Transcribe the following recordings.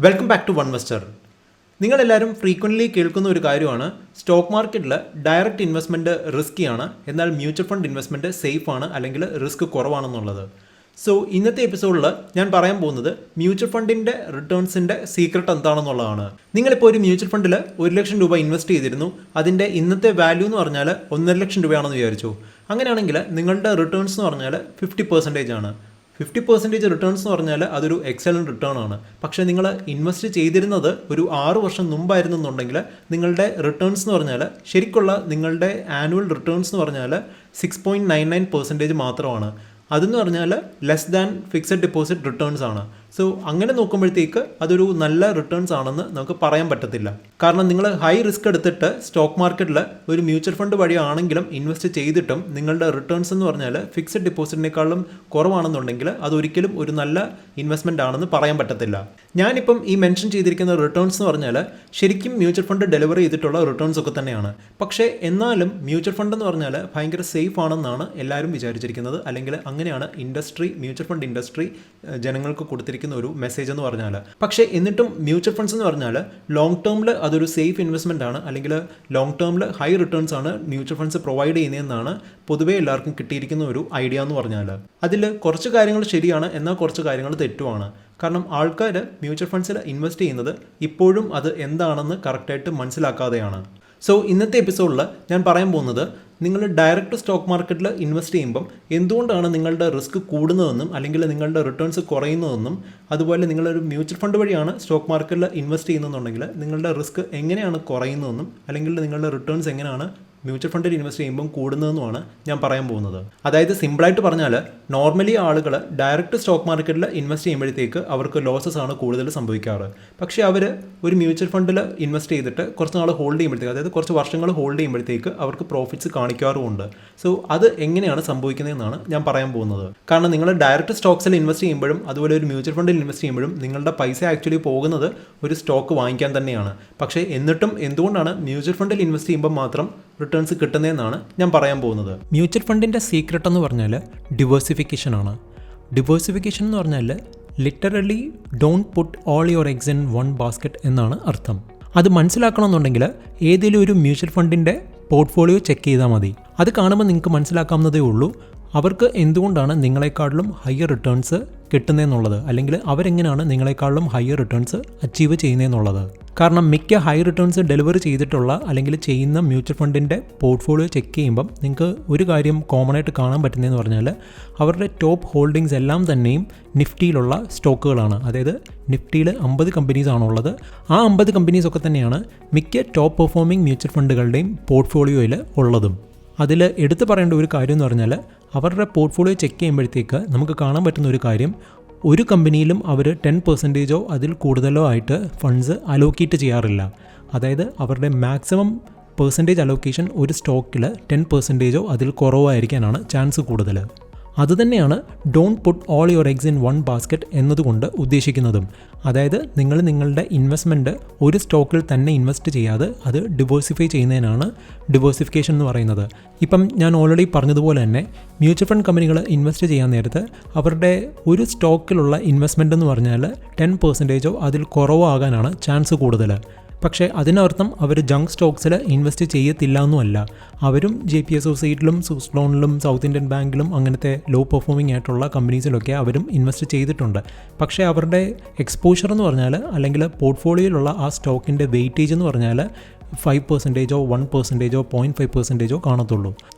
Welcome back to one wester. നിങ്ങളെല്ലാവരും frequently കേൾക്കുന്ന ഒരു കാര്യമാണ് സ്റ്റോക്ക് മാർക്കറ്റിൽ ഡയറക്റ്റ് ഇൻവെസ്റ്റ്മെൻറ്റ് റിസ്ക്കിയാണ്, എന്നാൽ മ്യൂച്വൽ ഫണ്ട് ഇൻവെസ്റ്റ്മെൻറ്റ് സേഫ് ആണ് അല്ലെങ്കിൽ റിസ്ക് കുറവാണെന്നുള്ളത്. സോ ഇന്നത്തെ എപ്പിസോഡിൽ ഞാൻ പറയാൻ പോകുന്നത് മ്യൂച്വൽ ഫണ്ടിൻ്റെ റിട്ടേൺസിൻ്റെ സീക്രട്ട് എന്താണെന്നുള്ളതാണ്. നിങ്ങളിപ്പോൾ ഒരു മ്യൂച്വൽ ഫണ്ടിൽ 1 ലക്ഷം രൂപ ഇൻവെസ്റ്റ് ചെയ്തിരുന്നു. അതിൻ്റെ ഇന്നത്തെ വാല്യൂ എന്ന് പറഞ്ഞാൽ 1.5 ലക്ഷം രൂപയാണെന്ന് വിചാരിച്ചു. അങ്ങനെയാണെങ്കിൽ നിങ്ങളുടെ റിട്ടേൺസ് എന്ന് പറഞ്ഞാൽ 50% ആണ്. 50% റിട്ടേൺസ് എന്ന് പറഞ്ഞാൽ അതൊരു എക്സലൻറ്റ് റിട്ടേൺ ആണ്. പക്ഷേ നിങ്ങൾ ഇൻവെസ്റ്റ് ചെയ്തിരുന്നത് ഒരു 6 വർഷം മുമ്പായിരുന്നെന്നുണ്ടെങ്കിൽ നിങ്ങളുടെ റിട്ടേൺസ് എന്ന് പറഞ്ഞാൽ ശരിക്കുള്ള നിങ്ങളുടെ ആനുവൽ റിട്ടേൺസ് എന്ന് പറഞ്ഞാൽ 6.99% മാത്രമാണ്. അതെന്ന് പറഞ്ഞാൽ less than fixed deposit returns ആണ്. സോ അങ്ങനെ നോക്കുമ്പോഴത്തേക്ക് അതൊരു നല്ല റിട്ടേൺസ് ആണെന്ന് നമുക്ക് പറയാൻ പറ്റത്തില്ല. കാരണം നിങ്ങൾ ഹൈ റിസ്ക് എടുത്തിട്ട് സ്റ്റോക്ക് മാർക്കറ്റിൽ ഒരു മ്യൂച്വൽ ഫണ്ട് വഴിയാണെങ്കിലും ഇൻവെസ്റ്റ് ചെയ്തിട്ടും നിങ്ങളുടെ റിട്ടേൺസ് എന്ന് പറഞ്ഞാൽ ഫിക്സഡ് ഡെപ്പോസിറ്റിനേക്കാളും കുറവാണെന്നുണ്ടെങ്കിൽ അതൊരിക്കലും ഒരു നല്ല ഇൻവെസ്റ്റ്മെൻ്റ് ആണെന്ന് പറയാൻ പറ്റത്തില്ല. ഞാനിപ്പം ഈ മെൻഷൻ ചെയ്തിരിക്കുന്ന റിട്ടേൺസ് എന്ന് പറഞ്ഞാൽ ശരിക്കും മ്യൂച്വൽ ഫണ്ട് ഡെലിവർ ചെയ്തിട്ടുള്ള റിട്ടേൺസ് ഒക്കെ തന്നെയാണ്. പക്ഷേ എന്നാലും മ്യൂച്വൽ ഫണ്ട് എന്ന് പറഞ്ഞാൽ ഭയങ്കര സേഫ് ആണെന്നാണ് എല്ലാവരും വിചാരിച്ചിരിക്കുന്നത്. അല്ലെങ്കിൽ അങ്ങനെയാണ് മ്യൂച്വൽ ഫണ്ട് ഇൻഡസ്ട്രി ജനങ്ങൾക്ക് കൊടുത്തിരിക്കുന്ന ഒരു മെസ്സേജ് എന്ന് പറഞ്ഞാൽ. പക്ഷേ എന്നിട്ടും മ്യൂച്വൽ ഫണ്ട്സ് എന്ന് പറഞ്ഞാൽ ലോങ് ടേമിൽ അതൊരു സേഫ് ഇൻവെസ്റ്റ്മെൻ്റ് ആണ്, അല്ലെങ്കിൽ ലോങ് ടേമിൽ ഹൈ റിട്ടേൺസ് ആണ് മ്യൂച്വൽ ഫണ്ട്സ് പ്രൊവൈഡ് ചെയ്യുന്നതെന്നാണ് പൊതുവേ എല്ലാവർക്കും കിട്ടിയിരിക്കുന്ന ഒരു ഐഡിയ എന്ന് പറഞ്ഞാൽ. അതിൽ കുറച്ച് കാര്യങ്ങൾ ശരിയാണ്, എന്നാൽ കുറച്ച് കാര്യങ്ങൾ തെറ്റുമാണ്. കാരണം ആൾക്കാർ മ്യൂച്വൽ ഫണ്ട്സിൽ ഇൻവെസ്റ്റ് ചെയ്യുന്നത് ഇപ്പോഴും അത് എന്താണെന്ന് കറക്റ്റായിട്ട് മനസ്സിലാക്കാതെയാണ്. സോ ഇന്നത്തെ എപ്പിസോഡിൽ ഞാൻ പറയാൻ പോകുന്നത് നിങ്ങൾ ഡയറക്റ്റ് സ്റ്റോക്ക് മാർക്കറ്റിൽ ഇൻവെസ്റ്റ് ചെയ്യുമ്പം എന്തുകൊണ്ടാണ് നിങ്ങളുടെ റിസ്ക് കൂടുന്നതെന്നും അല്ലെങ്കിൽ നിങ്ങളുടെ റിട്ടേൺസ് കുറയുന്നതെന്നും, അതുപോലെ നിങ്ങളൊരു മ്യൂച്വൽ ഫണ്ട് വഴിയാണ് സ്റ്റോക്ക് മാർക്കറ്റിൽ ഇൻവെസ്റ്റ് ചെയ്യുന്നതെന്നുണ്ടെങ്കിൽ നിങ്ങളുടെ റിസ്ക് എങ്ങനെയാണ് കുറയുന്നതെന്നും അല്ലെങ്കിൽ നിങ്ങളുടെ റിട്ടേൺസ് എങ്ങനെയാണ് മ്യൂച്വൽ ഫണ്ടിൽ ഇൻവെസ്റ്റ് ചെയ്യുമ്പം കൂടുന്നതെന്നുമാണ് ഞാൻ പറയാൻ പോകുന്നത്. അതായത് സിമ്പിളായിട്ട് പറഞ്ഞാൽ നോർമലി ആളുകൾ ഡയറക്റ്റ് സ്റ്റോക്ക് മാർക്കറ്റിൽ ഇൻവെസ്റ്റ് ചെയ്യുമ്പോഴത്തേക്ക് അവർക്ക് ലോസസ് ആണ് കൂടുതൽ സംഭവിക്കാറ്. പക്ഷേ അവർ ഒരു മ്യൂച്വൽ ഫണ്ടിൽ ഇൻവെസ്റ്റ് ചെയ്തിട്ട് കുറച്ച് നാൾ ഹോൾഡ് ചെയ്യുമ്പോഴത്തേക്ക്, അതായത് കുറച്ച് വർഷങ്ങൾ ഹോൾഡ് ചെയ്യുമ്പോഴത്തേക്ക് അവർക്ക് പ്രോഫിറ്റ്സ് കാണിക്കാറുമുണ്ട്. സോ അത് എങ്ങനെയാണ് സംഭവിക്കുന്നതെന്നാണ് ഞാൻ പറയാൻ പോകുന്നത്. കാരണം നിങ്ങൾ ഡയറക്റ്റ് സ്റ്റോക്സിൽ ഇൻവെസ്റ്റ് ചെയ്യുമ്പോഴും അതുപോലെ ഒരു മ്യൂച്വൽ ഫണ്ടിൽ ഇൻവെസ്റ്റ് ചെയ്യുമ്പോഴും നിങ്ങളുടെ പൈസ ആക്ച്വലി പോകുന്നത് ഒരു സ്റ്റോക്ക് വാങ്ങിക്കാൻ തന്നെയാണ്. പക്ഷേ എന്നിട്ടും എന്തുകൊണ്ടാണ് മ്യൂച്വൽ ഫണ്ടിൽ ഇൻവെസ്റ്റ് ചെയ്യുമ്പോൾ മാത്രം റിട്ടേൺസ് കിട്ടുന്നതെന്നാണ് ഞാൻ പറയാൻ പോകുന്നത്. മ്യൂച്വൽ ഫണ്ടിൻ്റെ സീക്രട്ട് എന്ന് പറഞ്ഞാൽ ഡിവേഴ്സിഫിക്കേഷൻ ആണ്. ഡിവേഴ്സിഫിക്കേഷൻ എന്ന് പറഞ്ഞാൽ literally don't put all your eggs in one basket എന്നാണ് അർത്ഥം. അത് മനസ്സിലാക്കണമെന്നുണ്ടെങ്കിൽ ഏതെങ്കിലും ഒരു മ്യൂച്വൽ ഫണ്ടിൻ്റെ പോർട്ട്ഫോളിയോ ചെക്ക് ചെയ്താൽ മതി. അത് കാണുമ്പോൾ നിങ്ങൾക്ക് മനസ്സിലാക്കാവുന്നതേ ഉള്ളൂ അവർക്ക് എന്തുകൊണ്ടാണ് നിങ്ങളെക്കാളിലും ഹയർ റിട്ടേൺസ് കിട്ടുന്നതെന്നുള്ളത്, അല്ലെങ്കിൽ അവരെങ്ങനെയാണ് നിങ്ങളെക്കാളിലും ഹയർ റിട്ടേൺസ് അച്ചീവ് ചെയ്യുന്നതെന്നുള്ളത്. കാരണം മിക്ക ഹൈ റിട്ടേൺസ് ഡെലിവർ ചെയ്തിട്ടുള്ള അല്ലെങ്കിൽ ചെയ്യുന്ന മ്യൂച്വൽ ഫണ്ടിൻ്റെ പോർട്ട്ഫോളിയോ ചെക്ക് ചെയ്യുമ്പം നിങ്ങൾക്ക് ഒരു കാര്യം കോമൺ ആയിട്ട് കാണാൻ പറ്റുന്നതെന്ന് പറഞ്ഞാൽ അവരുടെ ടോപ്പ് ഹോൾഡിങ്സ് എല്ലാം തന്നെയും നിഫ്റ്റിയിലുള്ള സ്റ്റോക്കുകളാണ്. അതായത് നിഫ്റ്റിയിൽ 50 കമ്പനീസ് ആണുള്ളത്. ആ 50 കമ്പനീസൊക്കെ തന്നെയാണ് മിക്ക ടോപ്പ് പെർഫോമിംഗ് മ്യൂച്വൽ ഫണ്ടുകളുടെയും പോർട്ട്ഫോളിയോയിൽ ഉള്ളതും. അതിൽ എടുത്തു പറയേണ്ട ഒരു കാര്യം എന്ന് പറഞ്ഞാൽ അവരുടെ പോർട്ട്ഫോളിയോ ചെക്ക് ചെയ്യുമ്പോഴത്തേക്ക് നമുക്ക് കാണാൻ പറ്റുന്ന ഒരു കാര്യം, ഒരു കമ്പനിയിലും അവർ 10% അതിൽ കൂടുതലോ ആയിട്ട് ഫണ്ട്സ് അലോക്കേറ്റ് ചെയ്യാറില്ല. അതായത് അവരുടെ മാക്സിമം പെർസെൻറ്റേജ് അലോക്കേഷൻ ഒരു സ്റ്റോക്കിൽ 10% അതിൽ കുറവായിരിക്കാനാണ് ചാൻസ് കൂടുതൽ. അതുതന്നെയാണ് don't put all your eggs in one basket എന്നതുകൊണ്ട് ഉദ്ദേശിക്കുന്നതും. അതായത് നിങ്ങൾ നിങ്ങളുടെ ഇൻവെസ്റ്റ്മെൻറ്റ് ഒരു സ്റ്റോക്കിൽ തന്നെ ഇൻവെസ്റ്റ് ചെയ്യാതെ അത് ഡിവേഴ്സിഫൈ ചെയ്യുന്നതിനാണ് ഡിവേഴ്സിഫിക്കേഷൻ എന്ന് പറയുന്നത്. ഇപ്പം ഞാൻ ഓൾറെഡി പറഞ്ഞതുപോലെ തന്നെ മ്യൂച്വൽ ഫണ്ട് കമ്പനികൾ ഇൻവെസ്റ്റ് ചെയ്യാൻ നേരത്ത് അവരുടെ ഒരു സ്റ്റോക്കിലുള്ള ഇൻവെസ്റ്റ്മെൻറ്റ് എന്ന് പറഞ്ഞാൽ 10% അതിൽ കുറവാകാനാണ് ചാൻസ് കൂടുതൽ. പക്ഷേ അതിനർത്ഥം അവർ ജങ്ക് സ്റ്റോക്സിൽ ഇൻവെസ്റ്റ് ചെയ്യത്തില്ല എന്നുമല്ല. അവരും JP അസോസിയേറ്റിലും സുസ്ലോണിലും സൗത്ത് ഇന്ത്യൻ ബാങ്കിലും അങ്ങനത്തെ ലോ പെർഫോമിംഗ് ആയിട്ടുള്ള കമ്പനീസിലൊക്കെ അവരും ഇൻവെസ്റ്റ് ചെയ്തിട്ടുണ്ട്. പക്ഷേ അവരുടെ എക്സ്പോഷർ എന്ന് പറഞ്ഞാൽ അല്ലെങ്കിൽ പോർട്ട്ഫോളിയോയിലുള്ള ആ സ്റ്റോക്കിൻ്റെ വെയിറ്റേജ് എന്ന് പറഞ്ഞാൽ 5%, 1%, 0.5% കാണത്തുള്ളൂ.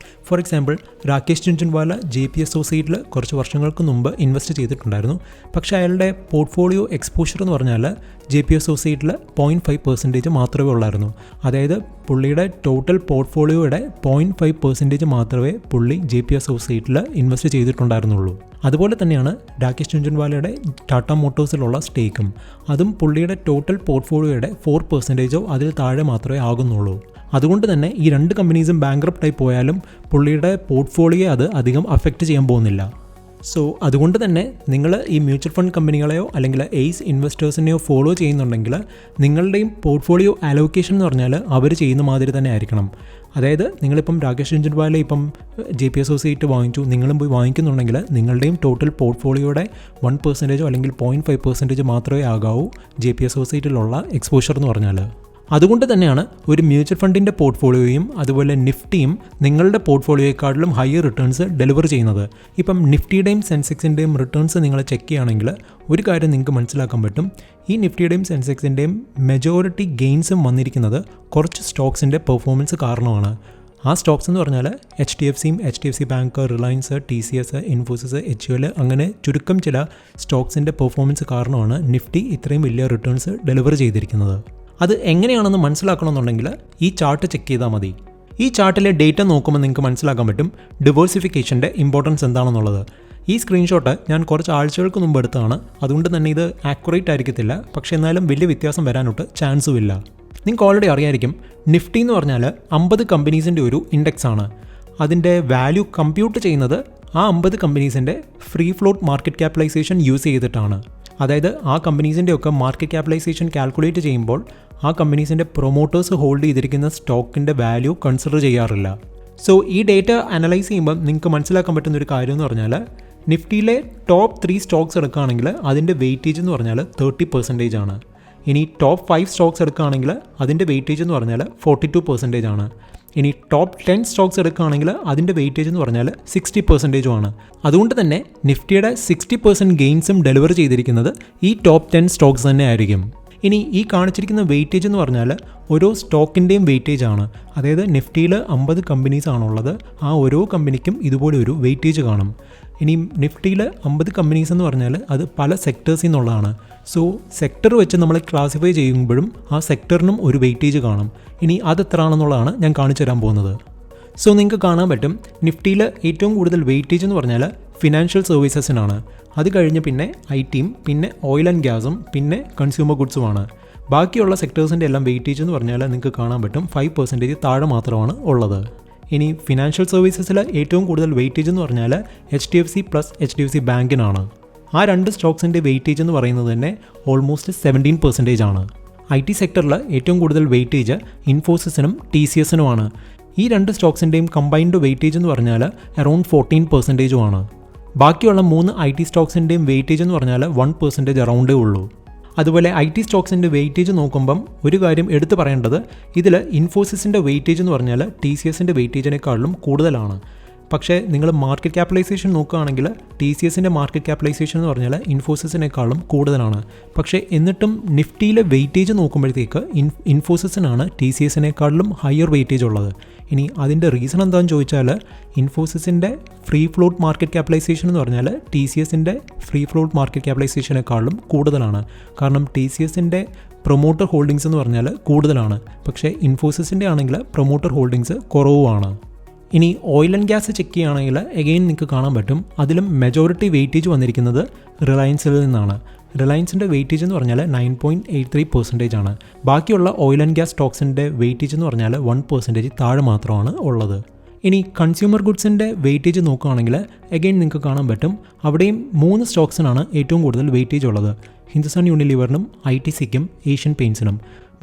For example Rakesh Jhunjhunwala JP അസോസിയേറ്റിൽ കുറച്ച് വർഷങ്ങൾക്ക് മുമ്പ് ഇൻവെസ്റ്റ് ചെയ്തിട്ടുണ്ടായിരുന്നു. പക്ഷേ അയാളുടെ പോർട്ട്ഫോളിയോ എക്സ്പോഷർ എന്ന് പറഞ്ഞാൽ JP അസോസിയേറ്റിൽ 0.5% മാത്രമേ ഉള്ളായിരുന്നു. അതായത് പുള്ളിയുടെ ടോട്ടൽ പോർട്ട്ഫോളിയോയുടെ 0.5% മാത്രമേ പുള്ളി JP അസോസിയേറ്റിൽ ഇൻവെസ്റ്റ് ചെയ്തിട്ടുണ്ടായിരുന്നുള്ളൂ. അതുപോലെ തന്നെയാണ് രാകേഷ് ജുൻജുൻവാലയുടെ ടാറ്റ മോട്ടോഴ്സിലുള്ള സ്റ്റേക്കും. അതും പുള്ളിയുടെ ടോട്ടൽ പോർട്ട്ഫോളിയോയുടെ 4% അതിൽ താഴെ മാത്രമേ ആകുന്നുള്ളൂ. അതുകൊണ്ട് തന്നെ ഈ 2 കമ്പനീസും ബാങ്ക്രപ്റ്റ് ആയി പോയാലും പുള്ളിയുടെ പോർട്ട്ഫോളിയോ അത് അധികം അഫക്റ്റ് ചെയ്യാൻ പോകുന്നില്ല. സോ അതുകൊണ്ട് തന്നെ നിങ്ങൾ ഈ മ്യൂച്വൽ ഫണ്ട് കമ്പനികളെയോ അല്ലെങ്കിൽ എയ്സ് ഇൻവെസ്റ്റേഴ്സിനെയോ ഫോളോ ചെയ്യുന്നുണ്ടെങ്കിൽ നിങ്ങളുടെയും പോർട്ട്ഫോളിയോ അലോക്കേഷൻ എന്ന് പറഞ്ഞാൽ അവർ ചെയ്യുന്ന മാതിരി തന്നെ ആയിരിക്കണം. അതായത് നിങ്ങളിപ്പം രാകേഷ് ജുൻജുൻവാല ഇപ്പം JP അസോസിയേറ്റ് വാങ്ങിച്ചു, നിങ്ങളും പോയി വാങ്ങിക്കുന്നുണ്ടെങ്കിൽ നിങ്ങളുടെയും ടോട്ടൽ പോർട്ട്ഫോളിയോയുടെ 1% അല്ലെങ്കിൽ 0.5% മാത്രമേ ആകാവൂ JP അസോസിയേറ്റിലുള്ള എക്സ്പോഷർ എന്ന് പറഞ്ഞാൽ. അതുകൊണ്ട് തന്നെയാണ് ഒരു മ്യൂച്വൽ ഫണ്ടിൻ്റെ പോർട്ട്ഫോളിയോയും അതുപോലെ നിഫ്റ്റിയും നിങ്ങളുടെ പോർട്ട്ഫോളിയോയെക്കാട്ടിലും ഹയർ റിട്ടേൺസ് ഡെലിവർ ചെയ്യുന്നത്. ഇപ്പം നിഫ്റ്റിയുടെയും സെൻസെക്സിൻ്റെയും റിട്ടേൺസ് നിങ്ങൾ ചെക്ക് ചെയ്യുകയാണെങ്കിൽ ഒരു കാര്യം നിങ്ങൾക്ക് മനസ്സിലാക്കാൻ പറ്റും. ഈ നിഫ്റ്റിയുടെയും സെൻസെക്സിൻ്റെയും മെജോറിറ്റി ഗെയിൻസും വന്നിരിക്കുന്നത് കുറച്ച് സ്റ്റോക്സിൻ്റെ പെർഫോമൻസ് കാരണമാണ്. ആ സ്റ്റോക്സ് എന്ന് പറഞ്ഞാൽ HDFCയും HDFC bank, Reliance, TCS, Infosys, HUL അങ്ങനെ ചുരുക്കം ചില സ്റ്റോക്സിൻ്റെ പെർഫോമൻസ് കാരണമാണ് നിഫ്റ്റി ഇത്രയും വലിയ റിട്ടേൺസ് ഡെലിവർ ചെയ്തിരിക്കുന്നത്. അത് എങ്ങനെയാണെന്ന് മനസ്സിലാക്കണമെന്നുണ്ടെങ്കിൽ ഈ ചാർട്ട് ചെക്ക് ചെയ്താൽ മതി. ഈ ചാർട്ടിലെ ഡേറ്റ നോക്കുമ്പോൾ നിങ്ങൾക്ക് മനസ്സിലാക്കാൻ പറ്റും ഡിവേഴ്സിഫിക്കേഷൻ്റെ ഇമ്പോർട്ടൻസ് എന്താണെന്നുള്ളത്. ഈ സ്ക്രീൻഷോട്ട് ഞാൻ കുറച്ച് ആഴ്ചകൾക്ക് മുമ്പ് എടുത്തതാണ്, അതുകൊണ്ട് തന്നെ ഇത് ആക്യുറേറ്റ് ആയിരിക്കത്തില്ല. പക്ഷേ എന്നാലും വലിയ വ്യത്യാസം വരാനൊട്ട് ചാൻസും ഇല്ല. നിങ്ങൾക്ക് ഓൾറെഡി അറിയായിരിക്കും, നിഫ്റ്റി എന്ന് പറഞ്ഞാൽ 50 കമ്പനീസിൻ്റെ ഒരു ഇൻഡെക്സ് ആണ്. അതിൻ്റെ വാല്യൂ കമ്പ്യൂട്ട് ചെയ്യുന്നത് ആ 50 കമ്പനീസിൻ്റെ free float market capitalisation use ചെയ്തിട്ടാണ്. അതായത് ആ കമ്പനീസിൻ്റെയൊക്കെ മാർക്കറ്റ് ക്യാപിറ്റലൈസേഷൻ കാൽക്കുലേറ്റ് ചെയ്യുമ്പോൾ ആ കമ്പനീസിൻ്റെ പ്രൊമോട്ടേഴ്സ് ഹോൾഡ് ചെയ്തിരിക്കുന്ന സ്റ്റോക്കിൻ്റെ വാല്യൂ കൺസിഡർ ചെയ്യാറില്ല. സോ ഈ ഡേറ്റ അനലൈസ് ചെയ്യുമ്പോൾ നിങ്ങൾക്ക് മനസ്സിലാക്കാൻ പറ്റുന്ന ഒരു കാര്യം എന്ന് പറഞ്ഞാൽ നിഫ്റ്റിയിലെ ടോപ്പ് 3 സ്റ്റോക്സ് എടുക്കുകയാണെങ്കിൽ അതിൻ്റെ വെയിറ്റേജ് എന്ന് പറഞ്ഞാൽ 30% ആണ്. ഇനി ടോപ്പ് 5 സ്റ്റോക്സ് എടുക്കുകയാണെങ്കിൽ അതിൻ്റെ വെയിറ്റേജ് എന്ന് പറഞ്ഞാൽ 42% ആണ്. ഇനി ടോപ്പ് 10 സ്റ്റോക്സ് എടുക്കുകയാണെങ്കിൽ അതിൻ്റെ വെയിറ്റേജ് എന്ന് പറഞ്ഞാൽ 60% ആണ്. അതുകൊണ്ട് തന്നെ നിഫ്റ്റിയുടെ 60% ഗെയിൻസും ഡെലിവർ ചെയ്തിരിക്കുന്നത് ഈ ടോപ്പ് 10 സ്റ്റോക്സ് തന്നെ ആയിരിക്കും. ഇനി ഈ കാണിച്ചിരിക്കുന്ന വെയിറ്റേജ് എന്ന് പറഞ്ഞാൽ ഓരോ സ്റ്റോക്കിൻ്റെയും വെയിറ്റേജ് ആണ്. അതായത് നിഫ്റ്റിയിൽ 50 കമ്പനീസ് ആണുള്ളത്, ആ ഓരോ കമ്പനിക്കും ഇതുപോലെ ഒരു വെയിറ്റേജ് കാണും. ഇനി നിഫ്റ്റിയിൽ 50 കമ്പനീസ് എന്ന് പറഞ്ഞാൽ അത് പല സെക്ടേഴ്സിൽ നിന്നുള്ളതാണ്. സോ സെക്ടർ വെച്ച് നമ്മൾ ക്ലാസിഫൈ ചെയ്യുമ്പോഴും ആ സെക്ടറിനും ഒരു വെയിറ്റേജ് കാണും. ഇനി അത് എത്ര ആണെന്നുള്ളതാണ് ഞാൻ കാണിച്ചു തരാൻ പോകുന്നത്. സോ നിങ്ങൾക്ക് കാണാൻ പറ്റും നിഫ്റ്റിയിൽ ഏറ്റവും കൂടുതൽ വെയിറ്റേജ് എന്ന് പറഞ്ഞാൽ ഫിനാൻഷ്യൽ സർവീസസിനാണ്. അത് കഴിഞ്ഞ് പിന്നെ IT-യും പിന്നെ ഓയിൽ ആൻഡ് ഗ്യാസും പിന്നെ കൺസ്യൂമർ ഗുഡ്സുമാണ്. ബാക്കിയുള്ള സെക്ടേഴ്സിൻ്റെ എല്ലാം വെയിറ്റേജ് എന്ന് പറഞ്ഞാൽ നിങ്ങൾക്ക് കാണാൻ പറ്റും 5% താഴെ മാത്രമാണ് ഉള്ളത്. ഇനി ഫിനാൻഷ്യൽ സർവീസസിൽ ഏറ്റവും കൂടുതൽ വെയിറ്റേജ് എന്ന് പറഞ്ഞാൽ HDFC പ്ലസ് HDFC ബാങ്കിനാണ്. ആ 2 സ്റ്റോക്സിൻ്റെ വെയിറ്റേജ് എന്ന് പറയുന്നത് തന്നെ ഓൾമോസ്റ്റ് 17% ആണ്. IT സെക്ടറിൽ ഏറ്റവും കൂടുതൽ വെയിറ്റേജ് ഇൻഫോസിസിനും TCSനുമാണ്. ഈ 2 സ്റ്റോക്സിൻ്റെയും കമ്പൈൻഡ് വെയിറ്റേജ് എന്ന് പറഞ്ഞാൽ അറൗണ്ട് 14% ആണ്. ബാക്കിയുള്ള 3 IT സ്റ്റോക്സിൻ്റെയും വെയിറ്റേജ് എന്ന് പറഞ്ഞാൽ 1% അറൗണ്ടേ ഉള്ളൂ. അതുപോലെ IT സ്റ്റോക്സിൻ്റെ വെയിറ്റേജ് നോക്കുമ്പം ഒരു കാര്യം എടുത്തു പറയേണ്ടത്, ഇതിൽ ഇൻഫോസിസിൻ്റെ വെയിറ്റേജ് എന്ന് പറഞ്ഞാൽ TCSൻ്റെ വെയിറ്റേജിനേക്കാളും കൂടുതലാണ്. പക്ഷേ നിങ്ങൾ മാർക്കറ്റ് ക്യാപിറ്റലൈസേഷൻ നോക്കുകയാണെങ്കിൽ TCSൻ്റെ മാർക്കറ്റ് ക്യാപിറ്റലൈസേഷൻ എന്ന് പറഞ്ഞാൽ ഇൻഫോസിസിനേക്കാളും കൂടുതലാണ്. പക്ഷേ എന്നിട്ടും നിഫ്റ്റിയിലെ വെയിറ്റേജ് നോക്കുമ്പോഴത്തേക്ക് ഇൻഫോസിസിനാണ് TCSനേക്കാളും ഹയർ വെയിറ്റേജ് ഉള്ളത്. ഇനി അതിൻ്റെ റീസൺ എന്താണെന്ന് ചോദിച്ചാൽ ഇൻഫോസിസിൻ്റെ ഫ്രീ ഫ്ലോട്ട് മാർക്കറ്റ് ക്യാപിറ്റലൈസേഷൻ എന്ന് പറഞ്ഞാൽ TCSൻ്റെ ഫ്രീ ഫ്ലോട്ട് മാർക്കറ്റ് ക്യാപിറ്റലൈസേഷനേക്കാളും കൂടുതലാണ്. കാരണം TCSൻ്റെ പ്രൊമോട്ടർ ഹോൾഡിങ്സ് എന്ന് പറഞ്ഞാൽ കൂടുതലാണ്, പക്ഷേ ഇൻഫോസിസിൻ്റെ ആണെങ്കിൽ പ്രൊമോട്ടർ ഹോൾഡിങ്സ് കുറവുമാണ്. ഇനി ഓയിൽ ആൻഡ് ഗ്യാസ് ചെക്ക് ചെയ്യുകയാണെങ്കിൽ എഗെയിൻ നിങ്ങൾക്ക് കാണാൻ പറ്റും അതിലും മെജോറിറ്റി വെയിറ്റേജ് വന്നിരിക്കുന്നത് റിലയൻസിൽ നിന്നാണ്. റിലയൻസിൻ്റെ വെയിറ്റേജ് എന്ന് പറഞ്ഞാൽ 9.83% ആണ്. ബാക്കിയുള്ള ഓയിൽ ആൻഡ് ഗ്യാസ് സ്റ്റോക്സിൻ്റെ വെയിറ്റേജ് എന്ന് പറഞ്ഞാൽ 1% താഴെ മാത്രമാണ് ഉള്ളത്. ഇനി കൺസ്യൂമർ ഗുഡ്സിൻ്റെ വെയിറ്റേജ് നോക്കുകയാണെങ്കിൽ എഗെയിൻ നിങ്ങൾക്ക് കാണാൻ പറ്റും അവിടെയും 3 സ്റ്റോക്സിനാണ് ഏറ്റവും കൂടുതൽ വെയിറ്റേജ് ഉള്ളത്. ഹിന്ദുസ്ഥാൻ യൂണിലിവറിനും ITCക്കും ഏഷ്യൻ പെയിൻസിനും.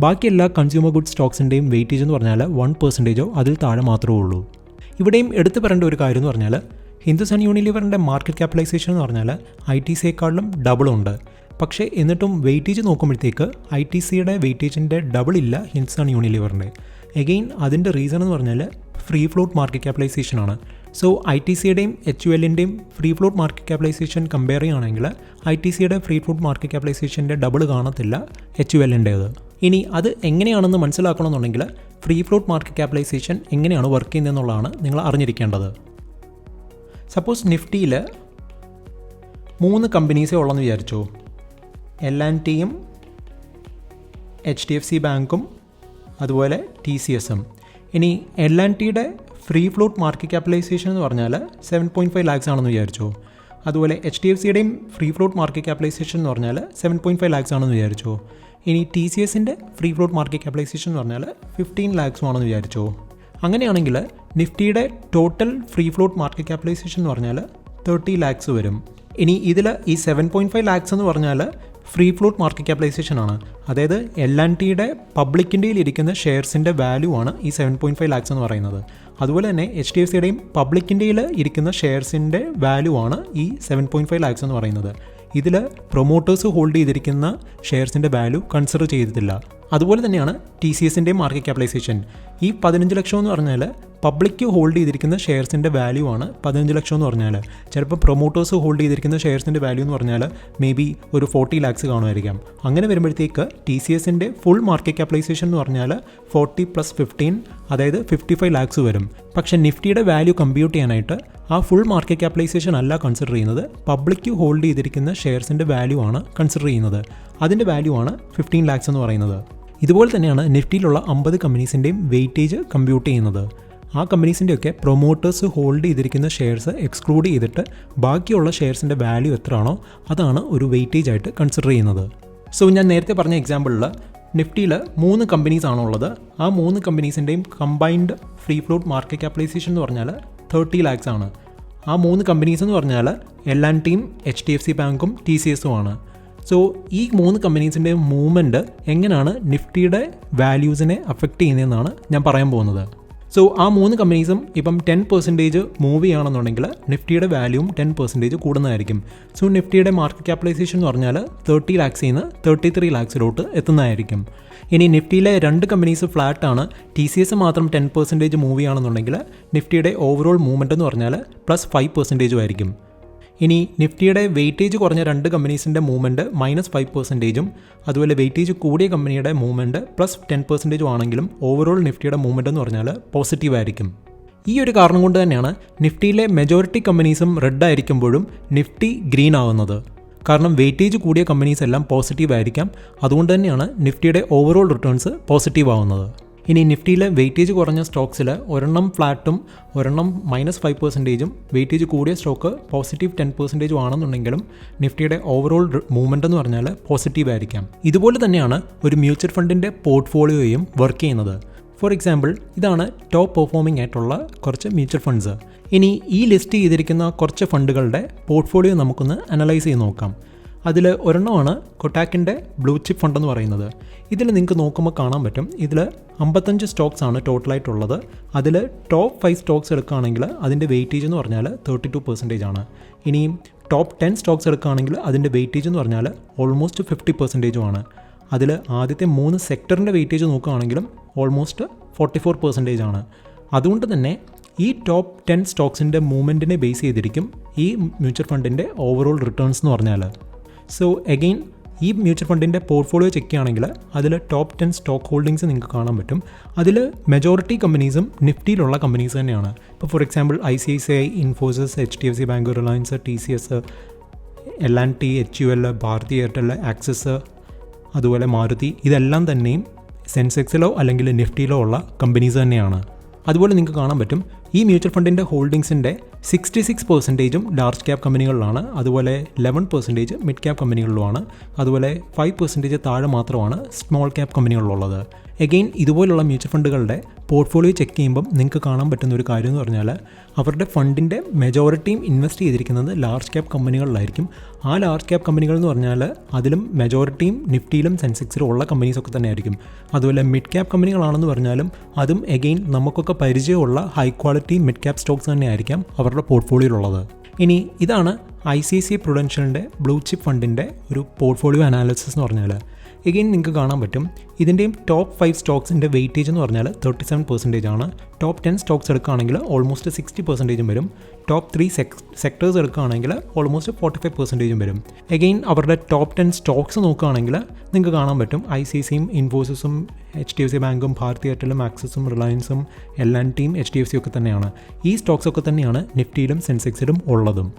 ബാക്കി എല്ലാ കൺസ്യൂമർ ഗുഡ്സ് സ്റ്റോക്സിൻ്റെയും വെയിറ്റേജ് എന്ന് പറഞ്ഞാൽ 1%ഓ അതിൽ താഴെ മാത്രമേ ഉള്ളൂ. ഇവിടെയും എടുത്തു പറയേണ്ട ഒരു കാര്യം എന്ന് പറഞ്ഞാൽ ഹിന്ദുസ്ഥാൻ യൂണിലിവറിൻ്റെ മാർക്കറ്റ് ക്യാപിറ്റലൈസേഷൻ എന്ന് പറഞ്ഞാൽ ITCയേക്കാളും ഡബിളുണ്ട്. പക്ഷേ എന്നിട്ടും വെയിറ്റേജ് നോക്കുമ്പോഴത്തേക്ക് ITCയുടെ വെയിറ്റേജിൻ്റെ ഡബിൾ ഇല്ല ഹിന്ദുസ്ഥാൻ യൂണിലിവറിൻ്റെ. എഗെയിൻ അതിൻ്റെ റീസൺ എന്ന് പറഞ്ഞാൽ ഫ്രീ ഫ്ലോട്ട് മാർക്കറ്റ് ക്യാപിറ്റലൈസേഷനാണ്. സോ ITCയുടെയും HULൻ്റെയും free float market capitalisation compare ചെയ്യുകയാണെങ്കിൽ ITCയുടെ ഫ്രീ ഫ്ലോട്ട് മാർക്കറ്റ് ക്യാപിറ്റലൈസേഷൻ്റെ ഡബിൾ കാണത്തില്ല HULൻ്റേത്. ഇനി അത് എങ്ങനെയാണെന്ന് മനസ്സിലാക്കണമെന്നുണ്ടെങ്കിൽ ഫ്രീ ഫ്ലോട്ട് മാർക്കറ്റ് ക്യാപിറ്റലൈസേഷൻ എങ്ങനെയാണ് വർക്ക് ചെയ്യുന്നതെന്നുള്ളതാണ് നിങ്ങൾ അറിഞ്ഞിരിക്കേണ്ടത്. സപ്പോസ് നിഫ്റ്റിയിൽ 3 കമ്പനീസേ ഉള്ളെന്ന് വിചാരിച്ചോ, L&Tയും HDFC ബാങ്കും അതുപോലെ TCSും. ഇനി L&Tയുടെ ഫ്രീ ഫ്ലോട്ട് മാർക്കറ്റ് ക്യാപിറ്റലൈസേഷൻ എന്ന് പറഞ്ഞാൽ 7.5 lakhs ആണെന്ന് വിചാരിച്ചോ. അതുപോലെ HDFCയുടെയും ഫ്രീ ഫ്ലോട്ട് മാർക്കറ്റ് ക്യാപിറ്റലൈസേഷൻ എന്ന് പറഞ്ഞാൽ 7.5 lakhs ആണെന്ന് വിചാരിച്ചോ. ഇനി TCSൻ്റെ ഫ്രീ ഫ്ലോട്ട് മാർക്കറ്റ് ക്യാപിറ്റലൈസേഷൻ എന്ന് പറഞ്ഞാൽ 15 lakhs ആണെന്ന് വിചാരിച്ചോ. അങ്ങനെയാണെങ്കിൽ നിഫ്റ്റിയുടെ total free float market capitalisation എന്ന് പറഞ്ഞാൽ 30 lakhs വരും. ഇനി ഇതിൽ ഈ 7.5 lakhs എന്ന് പറഞ്ഞാൽ ഫ്രീ ഫ്ലോട്ട് മാർക്കറ്റ് ക്യാപിറ്റലൈസേഷൻ ആണ്. അതായത് L&Tയുടെ പബ്ലിക്കിൻ്റെ ഇരിക്കുന്ന ഷെയർസിൻ്റെ വാല്യൂ ആണ് ഈ 7.5 lakhs എന്ന് പറയുന്നത്. അതുപോലെ തന്നെ HDFCയുടെയും പബ്ലിക്കിൻ്റെ ഇരിക്കുന്ന ഷെയർസിൻ്റെ വാല്യൂ ആണ് ഈ 7.5 lakhs എന്ന് പറയുന്നത്. ഇതിൽ പ്രൊമോട്ടേഴ്സ് ഹോൾഡ് ചെയ്തിരിക്കുന്ന ഷെയർസിൻ്റെ വാല്യൂ കൺസിഡർ ചെയ്തിട്ടില്ല. അതുപോലെ തന്നെയാണ് TCSൻ്റെയും മാർക്കറ്റ് ക്യാപിറ്റലൈസേഷൻ. ഈ 15 ലക്ഷം എന്ന് പറഞ്ഞാൽ പബ്ലിക്ക് ഹോൾഡ് ചെയ്തിരിക്കുന്ന ഷെയർസിൻ്റെ വാല്യൂ ആണ് 15 ലക്ഷം എന്ന് പറഞ്ഞാൽ. ചിലപ്പോൾ പ്രൊമോട്ടേഴ്സ് ഹോൾഡ് ചെയ്തിരിക്കുന്ന ഷെയർസിൻ്റെ വാല്യൂ എന്ന് പറഞ്ഞാൽ മേ ബി ഒരു 40 lakhs കാണുമായിരിക്കാം. അങ്ങനെ വരുമ്പോഴത്തേക്ക് TCSൻ്റെ ഫുൾ മാർക്കറ്റ് ക്യാപിറ്റലൈസേഷൻ എന്ന് പറഞ്ഞാൽ 40 + 15 അതായത് 55 lakhs വരും. പക്ഷേ നിഫ്റ്റിയുടെ വാല്യൂ കമ്പ്യൂട്ട് ചെയ്യാനായിട്ട് ആ ഫുൾ മാർക്കറ്റ് ക്യാപിറ്റലൈസേഷൻ അല്ല കൺസിഡർ ചെയ്യുന്നത്, പബ്ലിക്ക് ഹോൾഡ് ചെയ്തിരിക്കുന്ന ഷെയർസിൻ്റെ വാല്യൂ ആണ് കൺസിഡർ ചെയ്യുന്നത്. അതിൻ്റെ വാല്യൂ ആണ് 15 lakhs എന്ന് പറയുന്നത്. ഇതുപോലെ തന്നെയാണ് നിഫ്റ്റിയിലുള്ള 50 കമ്പനീസിൻ്റെയും വെയിറ്റേജ് കമ്പ്യൂട്ട് ചെയ്യുന്നത്. ആ കമ്പനീസിൻ്റെയൊക്കെ പ്രൊമോട്ടേഴ്സ് ഹോൾഡ് ചെയ്തിരിക്കുന്ന ഷെയർസ് എക്സ്ക്ലൂഡ് ചെയ്തിട്ട് ബാക്കിയുള്ള ഷെയർസിൻ്റെ വാല്യൂ എത്രയാണോ അതാണ് ഒരു വെയിറ്റേജ് ആയിട്ട് കൺസിഡർ ചെയ്യുന്നത്. സോ ഞാൻ നേരത്തെ പറഞ്ഞ എക്സാമ്പിളിൽ നിഫ്റ്റിയിൽ 3 കമ്പനീസ് ആണുള്ളത്. ആ 3 കമ്പനീസിൻ്റെയും combined free float market capitalisation എന്ന് പറഞ്ഞാൽ 30 lakhs ആണ്. ആ 3 കമ്പനീസ് എന്ന് പറഞ്ഞാൽ L&Tയും HDFC ബാങ്കും TCSും ആണ്. സോ ഈ 3 കമ്പനീസിൻ്റെ മൂവ്മെൻറ്റ് എങ്ങനെയാണ് നിഫ്റ്റിയുടെ വാല്യൂസിനെ അഫക്റ്റ് ചെയ്യുന്നതെന്നാണ് ഞാൻ പറയാൻ പോകുന്നത്. സോ ആ 3 കമ്പനീസും ഇപ്പം 10% മൂവ് ചെയ്യുകയാണെന്നുണ്ടെങ്കിൽ നിഫ്റ്റിയുടെ വാല്യൂവും 10% കൂടുന്നതായിരിക്കും. സോ നിഫ്റ്റിയുടെ മാർക്കറ്റ് ക്യാപിറ്റലൈസേഷൻ എന്ന് പറഞ്ഞാൽ 30 lakhsൽ നിന്ന് 33 lakhsലോട്ട് എത്തുന്നതായിരിക്കും. ഇനി നിഫ്റ്റിയിലെ 2 കമ്പനീസ് ഫ്ലാറ്റ് ആണ്, TCS മാത്രം 10% മൂവ് ചെയ്യുകയാണെന്നുണ്ടെങ്കിൽ നിഫ്റ്റിയുടെ ഓവറോൾ മൂവ്മെൻറ്റ് എന്ന് പറഞ്ഞാൽ +5% ആയിരിക്കും. ഇനി നിഫ്റ്റിയുടെ വെയിറ്റേജ് കുറഞ്ഞ 2 കമ്പനീസിൻ്റെ മൂവ്മെൻറ്റ് -5%, അതുപോലെ വെയിറ്റേജ് കൂടിയ കമ്പനിയുടെ മൂവ്മെൻറ്റ് +10% ആണെങ്കിലും ഓവറോൾ നിഫ്റ്റിയുടെ മൂവ്മെൻറ്റ് എന്ന് പറഞ്ഞാൽ പോസിറ്റീവ് ആയിരിക്കും. ഈ ഒരു കാരണം കൊണ്ട് തന്നെയാണ് നിഫ്റ്റിയിലെ മെജോറിറ്റി കമ്പനീസും റെഡ് ആയിരിക്കുമ്പോഴും നിഫ്റ്റി ഗ്രീൻ ആവുന്നത്. കാരണം വെയിറ്റേജ് കൂടിയ കമ്പനീസ് എല്ലാം പോസിറ്റീവ് ആയിരിക്കാം. അതുകൊണ്ട് തന്നെയാണ് നിഫ്റ്റിയുടെ ഓവറോൾ റിട്ടേൺസ് പോസിറ്റീവ് ആവുന്നത്. ഇനി നിഫ്റ്റിയിലെ വെയിറ്റേജ് കുറഞ്ഞ സ്റ്റോക്സിൽ ഒരെണ്ണം ഫ്ലാറ്റും ഒരെണ്ണം -5%, വെയിറ്റേജ് കൂടിയ സ്റ്റോക്ക് +10% ആണെന്നുണ്ടെങ്കിലും നിഫ്റ്റിയുടെ ഓവറോൾ മൂവ്മെൻറ്റ് എന്ന് പറഞ്ഞാൽ പോസിറ്റീവ് ആയിരിക്കാം. ഇതുപോലെ തന്നെയാണ് ഒരു മ്യൂച്വൽ ഫണ്ടിൻ്റെ പോർട്ട്ഫോളിയോയും വർക്ക് ചെയ്യുന്നത്. ഫോർ എക്സാമ്പിൾ, ഇതാണ് ടോപ്പ് പെർഫോമിംഗ് ആയിട്ടുള്ള കുറച്ച് മ്യൂച്വൽ ഫണ്ട്സ്. ഇനി ഈ ലിസ്റ്റ് ചെയ്തിരിക്കുന്ന കുറച്ച് ഫണ്ടുകളുടെ പോർട്ട്ഫോളിയോ നമുക്കൊന്ന് അനലൈസ് ചെയ്ത് നോക്കാം. അതിൽ ഒരെണ്ണമാണ് കൊട്ടാക്കിൻ്റെ ബ്ലൂ ചിപ്പ് ഫണ്ട് എന്ന് പറയുന്നത്. ഇതിൽ നിങ്ങൾക്ക് നോക്കുമ്പോൾ കാണാൻ പറ്റും, ഇതിൽ 55 സ്റ്റോക്സ് ആണ് ടോട്ടലായിട്ടുള്ളത്. അതിൽ ടോപ്പ് 5 സ്റ്റോക്സ് എടുക്കുകയാണെങ്കിൽ അതിൻ്റെ വെയിറ്റേജ് എന്ന് പറഞ്ഞാൽ 32% ആണ്. ഇനി ടോപ്പ് 10 സ്റ്റോക്സ് എടുക്കുകയാണെങ്കിൽ അതിൻ്റെ വെയിറ്റേജ് എന്ന് പറഞ്ഞാൽ ഓൾമോസ്റ്റ് 50% ആണ്. അതിൽ ആദ്യത്തെ 3 സെക്ടറിൻ്റെ വെയിറ്റേജ് നോക്കുകയാണെങ്കിലും ഓൾമോസ്റ്റ് 44% ആണ്. അതുകൊണ്ട് തന്നെ ഈ ടോപ്പ് 10 സ്റ്റോക്സിൻ്റെ മൂവ്മെൻറ്റിനെ ബേസ് ചെയ്തിരിക്കും ഈ മ്യൂച്വൽ ഫണ്ടിൻ്റെ ഓവറോൾ റിട്ടേൺസ് എന്ന് പറഞ്ഞാൽ. സോ അഗെയിൻ ഈ മ്യൂച്വൽ ഫണ്ടിൻ്റെ പോർട്ട്ഫോളിയോ ചെക്ക് ചെയ്യുകയാണെങ്കിൽ അതിൽ ടോപ്പ് 10 സ്റ്റോക്ക് ഹോൾഡിങ്സ് നിങ്ങൾക്ക് കാണാൻ പറ്റും. അതിൽ മെജോറിറ്റി കമ്പനീസും നിഫ്റ്റിയിലുള്ള കമ്പനീസ് തന്നെയാണ്. ഇപ്പോൾ for example ICICI, Infosys, HDFC bank, Reliance, TCS, L&T, HUL, Bharti Airtel, Axis, അതുപോലെ മാരുതി, ഇതെല്ലാം തന്നെയും സെൻസെക്സിലോ അല്ലെങ്കിൽ നിഫ്റ്റിയിലോ ഉള്ള കമ്പനീസ് തന്നെയാണ്. അതുപോലെ നിങ്ങൾക്ക് കാണാൻ പറ്റും ഈ മ്യൂച്വൽ ഫണ്ടിൻ്റെ ഹോൾഡിങ്സിൻ്റെ 66% ലാർജ് ക്യാപ് കമ്പനികളിലാണ്. അതുപോലെ 11% മിഡ് ക്യാപ് കമ്പനികളിലുമാണ്. അതുപോലെ 5% താഴെ മാത്രമാണ് സ്മോൾ ക്യാപ് കമ്പനികളിലുള്ളത്. എഗെയിൻ ഇതുപോലുള്ള മ്യൂച്വൽ ഫണ്ടുകളുടെ പോർട്ട്ഫോളിയോ ചെക്ക് ചെയ്യുമ്പം നിങ്ങൾക്ക് കാണാൻ പറ്റുന്ന ഒരു കാര്യം എന്ന് പറഞ്ഞാൽ അവരുടെ ഫണ്ടിൻ്റെ മെജോറിറ്റിയും ഇൻവെസ്റ്റ് ചെയ്തിരിക്കുന്നത് ലാർജ് ക്യാപ് കമ്പനികളിലായിരിക്കും. ആ ലാർജ് ക്യാപ് കമ്പനികൾ എന്ന് പറഞ്ഞാൽ അതിലും മെജോറിറ്റിയും നിഫ്റ്റിയിലും സെൻസെക്സിലും ഉള്ള കമ്പനീസൊക്കെ തന്നെ ആയിരിക്കും. അതുപോലെ മിഡ് ക്യാപ് കമ്പനികളാണെന്ന് പറഞ്ഞാലും അതും എഗെയിൻ നമുക്കൊക്കെ പരിചയമുള്ള high quality mid cap Stokes തന്നെ ആയിരിക്കാം അവരുടെ പോർട്ട്ഫോളിയോയിലുള്ളത്. ഇനി ഇതാണ് ICICI പ്രൊഡൻഷ്യലിൻ്റെ ബ്ലൂ ചിപ്പ് ഫണ്ടിൻ്റെ ഒരു പോർട്ട്ഫോളിയോ അനാലിസിസ് എന്ന് പറഞ്ഞാൽ. എഗെയിൻ നിങ്ങൾക്ക് കാണാൻ പറ്റും ഇതിൻ്റെയും ടോപ്പ് 5 സ്റ്റോക്സിൻ്റെ വെയിറ്റേജ് എന്ന് പറഞ്ഞാൽ 37% ആണ്. ടോപ്പ് 10 സ്റ്റോക്സ് എടുക്കുകയാണെങ്കിൽ ഓൾമോസ്റ്റ് 60% വരും. ടോപ്പ് 3 സെക്ടേഴ്സ് എടുക്കുകയാണെങ്കിൽ ഓൾമോസ്റ്റ് 45% വരും. എഗെയിൻ അവരുടെ ടോപ്പ് 10 സ്റ്റോക്സ് നോക്കുകയാണെങ്കിൽ നിങ്ങൾക്ക് കാണാൻ പറ്റും ICICIയും ഇൻഫോസിസും HDFC ബാങ്കും ഭാരതി എയർടെലും ആക്സിസും റിലയൻസും L&Tയും HDFC ഒക്കെ തന്നെയാണ്. ഈ സ്റ്റോക്സ് ഒക്കെ തന്നെയാണ് നിഫ്റ്റിയിലും സെൻസെക്സിലും ഉള്ളതും.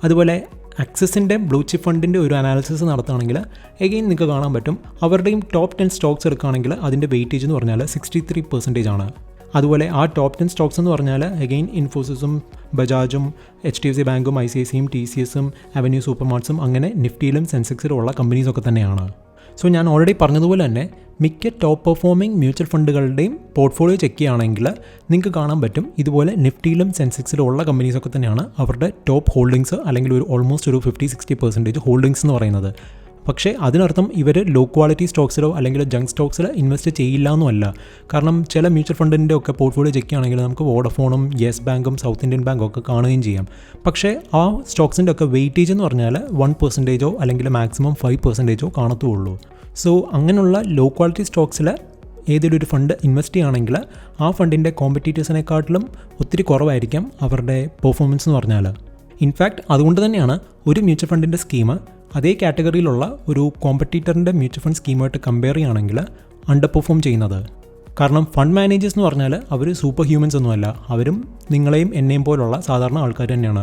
അതുപോലെ ആക്സിസിൻ്റെ ബ്ലൂ ചിപ്പ് ഫണ്ടിൻ്റെ ഒരു അനാലിസിസ് നടത്തുകയാണെങ്കിൽ എഗെയിൻ നിങ്ങൾക്ക് കാണാൻ പറ്റും അവരുടെയും ടോപ്പ് 10 സ്റ്റോക്സ് എടുക്കുകയാണെങ്കിൽ അതിൻ്റെ വെയിറ്റേജ് എന്ന് പറഞ്ഞാൽ 63% ആണ്. അതുപോലെ ആ ടോപ്പ് 10 സ്റ്റോക്സ് എന്ന് പറഞ്ഞാൽ എഗെയിൻ ഇൻഫോസിസും ബജാജും HDFC ബാങ്കും ICICIയും TCSും അവന്യൂ സൂപ്പർ മാർട്ട്സും അങ്ങനെ നിഫ്റ്റിയിലും സെൻസെക്സിലും ഉള്ള കമ്പനീസൊക്കെ തന്നെയാണ്. സോ ഞാൻ ഓൾറെഡി പറഞ്ഞതുപോലെ തന്നെ മിക്ക ടോപ്പ് പെർഫോമിംഗ് മ്യൂച്വൽ ഫണ്ടുകളുടെയും പോർട്ട്ഫോളിയോ ചെക്ക് ചെയ്യുകയാണെങ്കിൽ നിങ്ങൾക്ക് കാണാൻ പറ്റും ഇതുപോലെ നിഫ്റ്റിയിലും സെൻസെക്സിലും ഉള്ള കമ്പനീസൊക്കെ തന്നെയാണ് അവരുടെ ടോപ്പ് ഹോൾഡിങ്സ് അല്ലെങ്കിൽ ഓൾമോസ്റ്റ് ഒരു 50-60% ഹോൾഡിങ്സ് എന്ന് പറയുന്നത്. പക്ഷേ അതിനർത്ഥം ഇവർ ലോ ക്വാളിറ്റി സ്റ്റോക്സിലോ അല്ലെങ്കിൽ ജങ്ക് സ്റ്റോക്സിലോ ഇൻവെസ്റ്റ് ചെയ്യില്ല എന്നുമല്ല. കാരണം ചില മ്യൂച്വൽ ഫണ്ടിൻ്റെ ഒക്കെ പോർട്ട്ഫോളിയോ ചെക്ക് ചെയ്യുകയാണെങ്കിൽ നമുക്ക് വോഡഫോണും യെസ് ബാങ്കും സൗത്ത് ഇന്ത്യൻ ബാങ്കും ഒക്കെ കാണുകയും ചെയ്യാം. പക്ഷേ ആ സ്റ്റോക്സിൻ്റെ ഒക്കെ വെയിറ്റേജ് എന്ന് പറഞ്ഞാൽ 1% അല്ലെങ്കിൽ മാക്സിമം 5% കാണത്തുള്ളൂ. സോ അങ്ങനെയുള്ള ലോ ക്വാളിറ്റി സ്റ്റോക്സിൽ ഏതെങ്കിലും ഒരു ഫണ്ട് ഇൻവെസ്റ്റ് ചെയ്യുകയാണെങ്കിൽ ആ ഫണ്ടിൻ്റെ കോമ്പറ്റീറ്റേഴ്സിനെക്കാട്ടിലും ഒത്തിരി കുറവായിരിക്കാം അവരുടെ പെർഫോമൻസ് എന്ന് പറഞ്ഞാൽ. ഇൻഫാക്റ്റ് അതുകൊണ്ട് തന്നെയാണ് ഒരു മ്യൂച്വൽ ഫണ്ടിൻ്റെ സ്കീം അതേ കാറ്റഗറിയിലുള്ള ഒരു കോമ്പറ്റീറ്ററിൻ്റെ മ്യൂച്വൽ ഫണ്ട് സ്കീമായിട്ട് കമ്പയർ ചെയ്യുകയാണെങ്കിൽ അണ്ടർ പെർഫോം ചെയ്യുന്നത്. കാരണം ഫണ്ട് മാനേജേഴ്സ് എന്ന് പറഞ്ഞാൽ അവർ സൂപ്പർ ഹ്യൂമൻസ് ഒന്നുമല്ല. അവരും നിങ്ങളെയും എന്നെയും പോലുള്ള സാധാരണ ആൾക്കാർ തന്നെയാണ്.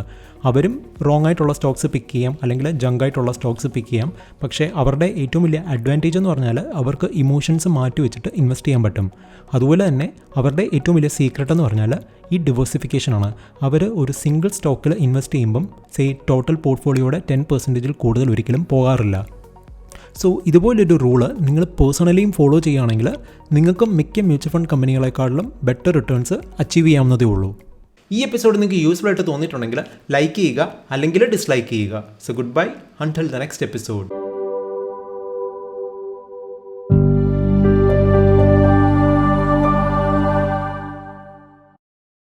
അവരും റോങ് ആയിട്ടുള്ള സ്റ്റോക്സ് പിക്ക് ചെയ്യാം അല്ലെങ്കിൽ ജങ്കായിട്ടുള്ള സ്റ്റോക്സ് പിക്ക് ചെയ്യാം. പക്ഷേ അവരുടെ ഏറ്റവും വലിയ അഡ്വാൻറ്റേജ് എന്ന് പറഞ്ഞാൽ അവർക്ക് ഇമോഷൻസ് മാറ്റി വെച്ചിട്ട് ഇൻവെസ്റ്റ് ചെയ്യാൻ പറ്റും. അതുപോലെ തന്നെ അവരുടെ ഏറ്റവും വലിയ സീക്രട്ട് എന്ന് പറഞ്ഞാൽ ഈ ഡിവേഴ്സിഫിക്കേഷനാണ്. അവർ ഒരു സിംഗിൾ സ്റ്റോക്കിൽ ഇൻവെസ്റ്റ് ചെയ്യുമ്പം ടോട്ടൽ പോർട്ട്ഫോളിയോയുടെ 10% കൂടുതൽ ഒരിക്കലും പോകാറില്ല. സോ ഇതുപോലൊരു റൂള് നിങ്ങൾ പേഴ്സണലിയും ഫോളോ ചെയ്യുകയാണെങ്കിൽ നിങ്ങൾക്കും മിക്ക മ്യൂച്വൽ ഫണ്ട് കമ്പനികളെക്കാളും ബെറ്റർ റിട്ടേൺസ് അച്ചീവ് ചെയ്യാവുന്നതേ ഉള്ളൂ. ഈ എപ്പിസോഡ് നിങ്ങൾക്ക് യൂസ്ഫുൾ ആയിട്ട് തോന്നിയിട്ടുണ്ടെങ്കിൽ ലൈക്ക് ചെയ്യുക അല്ലെങ്കിൽ ഡിസ്ലൈക്ക് ചെയ്യുക. So good bye until the next episode.